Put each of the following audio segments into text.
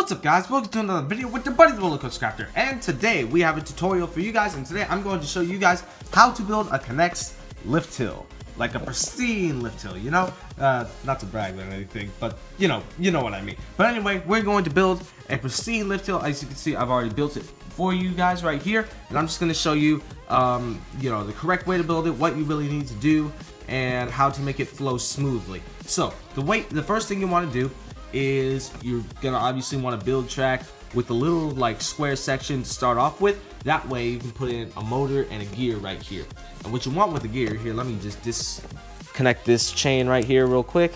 What's up, guys? Welcome to another video with your buddy the Roller Coaster Crafter, and today we have a tutorial for you guys. And today I'm going to show you guys how to build a NEX lift hill, like a pristine lift hill. You know, not to brag or anything, but you know what I mean. But anyway, we're going to build a pristine lift hill. As you can see, I've already built it for you guys right here, and I'm just going to show you, the correct way to build it, what you really need to do, and how to make it flow smoothly. So the first thing you want to do is you're gonna obviously want to build track with a little like square section to start off with. That way you can put in a motor and a gear right here. And what you want with the gear here, let me just disconnect this chain right here real quick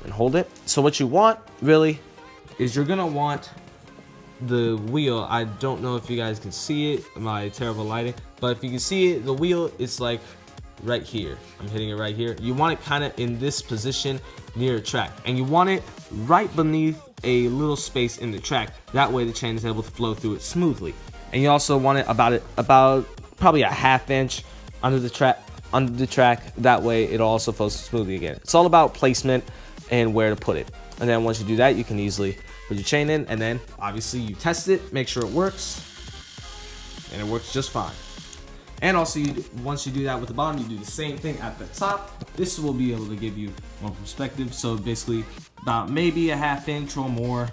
and hold it. So what you want really is you're gonna want the wheel. I don't know if you guys can see it, my terrible lighting, but if you can see it, the wheel is like right here. I'm hitting it right here. You want it kind of in this position near a track, and you want it right beneath a little space in the track. That way the chain is able to flow through it smoothly. And you also want it about probably a ½ inch under the track. That way it also flows smoothly again. It's all about placement and where to put it. And then once you do that, you can easily put your chain in, and then obviously you test it, make sure it works, and it works just fine. And also, once you do that with the bottom, you do the same thing at the top. This will be able to give you more perspective. So basically, about maybe a ½ inch or more,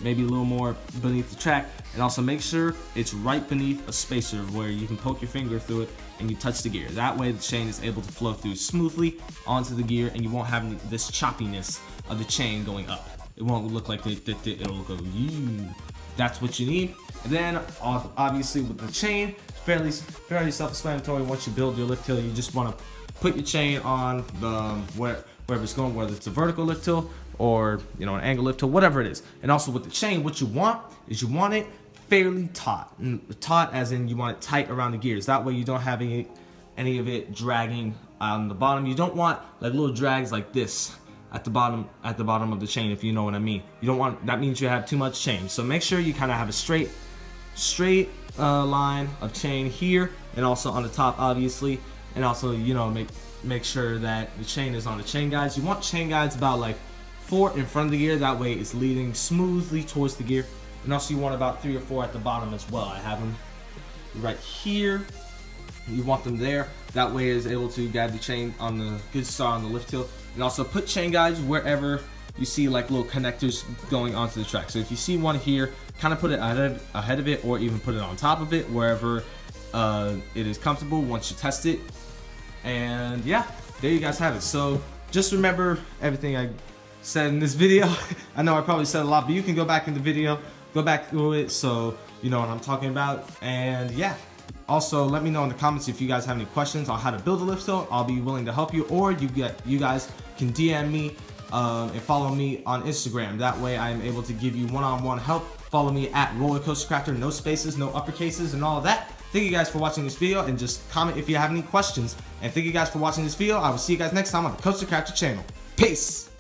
maybe a little more beneath the track. And also make sure it's right beneath a spacer where you can poke your finger through it and you touch the gear. That way the chain is able to flow through smoothly onto the gear, and you won't have this choppiness of the chain going up. It won't look like it'll look like, that's what you need. And then obviously with the chain, fairly self-explanatory. Once you build your lift hill, you just want to put your chain on the wherever it's going, whether it's a vertical lift hill or an angle lift hill, whatever it is. And also with the chain, what you want is you want it fairly taut. Taut as in you want it tight around the gears. That way you don't have any of it dragging on the bottom. You don't want like little drags like this at the bottom of the chain, if you know what I mean. You don't want that. Means you have too much chain. So make sure you kind of have a straight line of chain here, and also on the top obviously, and also make sure that the chain is on the chain guides. You want chain guides about like 4 in front of the gear. That way it's leading smoothly towards the gear. And also you want about 3 or 4 at the bottom as well. I have them right here. You want them there. That way it's able to guide the chain on the good start on the lift hill. And also put chain guides wherever you see like little connectors going onto the track. So if you see one here, kind of put it ahead of it, or even put it on top of it, wherever it is comfortable once you test it. And yeah, there you guys have it. So just remember everything I said in this video. I know I probably said a lot, but you can go back in the video, go back through it, so you know what I'm talking about. And yeah, also let me know in the comments if you guys have any questions on how to build a lift hill. I'll be willing to help you, or you guys can DM me and follow me on Instagram. That way I am able to give you one-on-one help. Follow me at Roller Coaster Crafter, no spaces, no uppercases, and all of that. Thank you guys for watching this video, and just comment if you have any questions. And thank you guys for watching this video. I will see you guys next time on the Coaster Crafter channel. Peace!